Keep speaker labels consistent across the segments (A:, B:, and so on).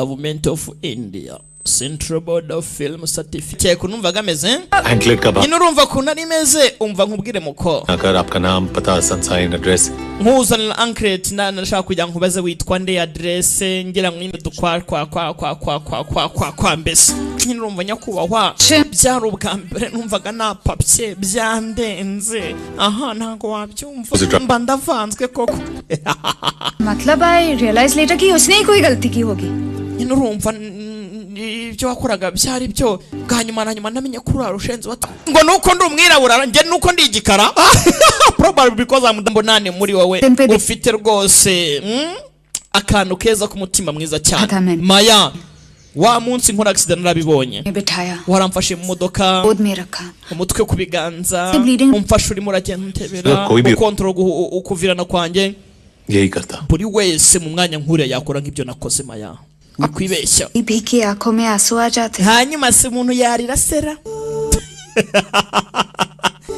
A: Government of India, Central Board of Film Certificate. Kunumva gameze?
B: Anklet ka ba.
A: Inurumva kunari meze umva nkubwire muko.
B: Agar aapka naam pata sign address.
A: Nkuzana anklet nashaka kujya nkubaze witwa nde address ngira ngo kwa mbese. Nurumva nyakubahwa byari ubwa mbere numvaga napapye byandenze. Aha ntago wabyumva. Mba ndavanzwe koko.
C: मतलब I realize later कि उसने ही कोई गलती की होगी.
A: Nurumva ibyo wakoraga byari byo bwanyuma na nyuma namenye kuri arushenze ngo nuko ndi umwirabura nge nuko ndi igikara. Probably because I'm mbonane muri wowe ufite rwose akantu keza ku mutima mwiza cyane. Maya wa munsi nkora accident narabibonye. Waramfashe mu modoka umutwe ku biganza umfashe uri muragenda ntebera ukontrol ukuvirana kwanjye.
B: Yehi karta.
A: Buri wese mu mwanya nkure yakora nk'ibyo nakoze Maya. Ukwibeshya.
C: Ibiki आंखों में आंसू आ जाते.
A: Hanyuma se umuntu yarira sera.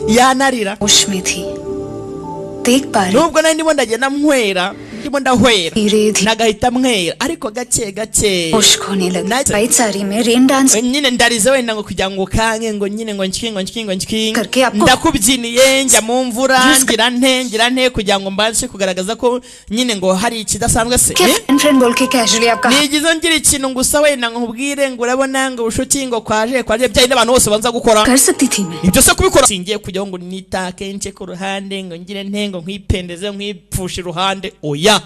A: Yanarira.
C: होश में थी. देख पा रही.
A: Nubwo nari ndimo ndagenda mwera, ndimo ndahwera. Nagahita mwera ariko gake gake.
C: होश खोने लगी. वाइट साड़ी में rain dance.
A: Nyine ndarize wenda ngo kugira ngo kange ngo nyine ngo nshiki. Ndakubyiniye njya mu mvura ngira nte kugira ngo mbashe kugaragaza ko nyine ngo hari ikidasanzwe se.
C: Friend बोल के कैजुअली आपका.
A: Nigize ngira ikintu ngusa wenda nkubwire ngo urabona ngo ubushuti ngo kwaje byaye n'abantu bose banza gukora.
C: कर सकती थी मैं.
A: Ibyo se kubikora singiye kugira ngo nitake nce ku ruhande ngo ngire ntengo nkwipendeze nkwipfusha iruhande oya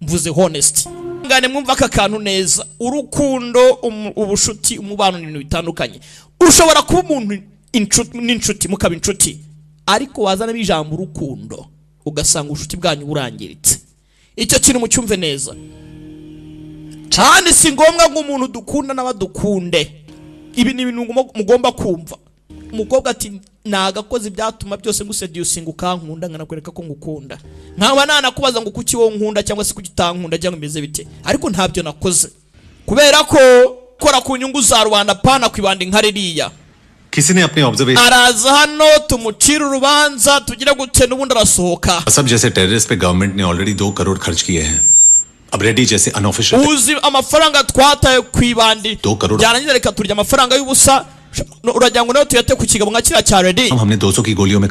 A: mvuze honest. Ngane mwumva aka kantu neza urukundo ubushuti umubano n'ibintu bitandukanye. Ushobora kuba umuntu n'inshuti mukaba inshuti ariko wazana bijambo urukundo ugasanga ubushuti bwanyu burangiritse. Icyo kintu mucyumve neza. Cyane si ngombwa ngo umuntu dukunda n'abadukunde. Ibi ni ibintu mugomba kumva. Umukobwa ati nagakoze ibyatuma byose nguseducing ukankunda nkanakwereka ko ngukunda. Nkaba nanakubaza ngo kuki wo nkunda cyangwa se kugitankunda cyangwa imeze bite. Ariko ntabyo nakoze. Kubera ko kora ku nyungu za Rwanda pana kwibanda inkaririya.
B: किसी ने अपने observation
A: araza hano tumucira urubanza tugira gute n'ubundi arasohoka.
B: सब जैसे टेररिस्ट पे गवर्नमेंट ने ऑलरेडी 2 करोड़ खर्च किए हैं. अब रेडी जैसे unofficial
A: uzi amafaranga twataye kwibandi byarangiza reka turya amafaranga y'ubusa urajya ngo nayo tuyate kukiga mu gakira cya ready.
B: हमने 200 की गोलियों में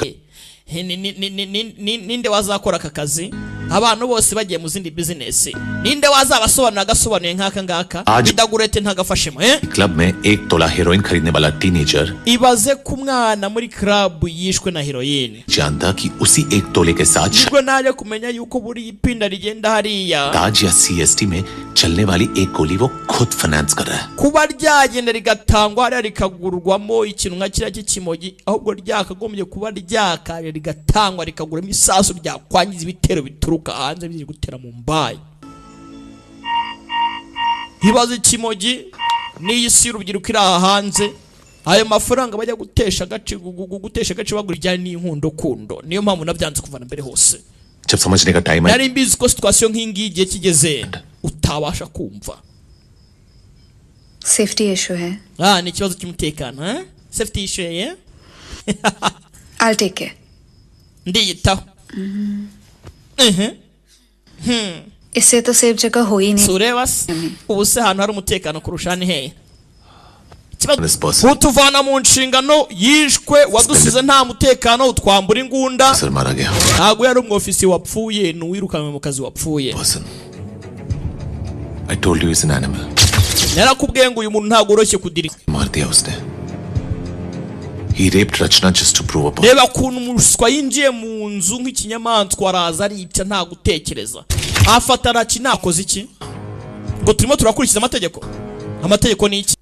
A: ninde wazakora aka kazi abantu bose bagiye mu zindi business ninde wazabasobanura agasobanuye nk'aka ngaka bidagurete ntagafashemo
B: club में 1 तोला हेरोइन खरीदने वाला teenager
A: ibaze ku mwana muri club yishwe na heroine
B: जानता कि उसी 1 तोले के साथ
A: ubwo naje kumenya yuko buri ipinda rigenda hariya
B: ताज या सीएसटी में चलने वाली एक गोली वो खुद फाइनेंस कर रहा है.
A: kuba ryagenda rigatangwa hariya rikagurwamo ikintu nka kiriya cy'ikimogi ahubwo ryakagombye kuba ryaka rigatangwa rikaguramo isasu ryakwangiza ibitero bituruka hanze biri gutera mu mbaye. Hibaze ikimogi n'iyisi y'urubyiruko iri aha hanze ayo mafaranga bajya gutesha agace bagura ijyanye n'inkundo kundo niyo mpamvu nabyanze kuvana mbere hose.
B: जब समझने का टाइम है
A: nari mbizi ko situation nk'ingi igihe kigeze utabasha kumva.
C: Safety issue है.
A: Ni ikibazo cy'umutekano safety issue
C: I'll take care.
A: ndiyitaho.
C: इससे तो सेफ जगह हो ही नहीं.
A: sureba ubu se ahantu hari umutekano kurusha ni hehe. utuvana mu nshingano yishwe wadusize nta mutekano utwambura ingunda ntago yari umwofisi wapfuye n'uwirukanwe mu kazi wapfuye.
B: I told you he's an animal.
A: narakubwiye ngo uyu muntu ntago oroshye kudirika.
B: मार दिया उसने. He raped Rachna just to prove a point.
A: reba kuntu umuswa yinjiye mu nzu nk'ikinyamaswa araza arica nta gutekereza afata Rachna akoze iki ngo turimo turakurikiza amategeko ni iki.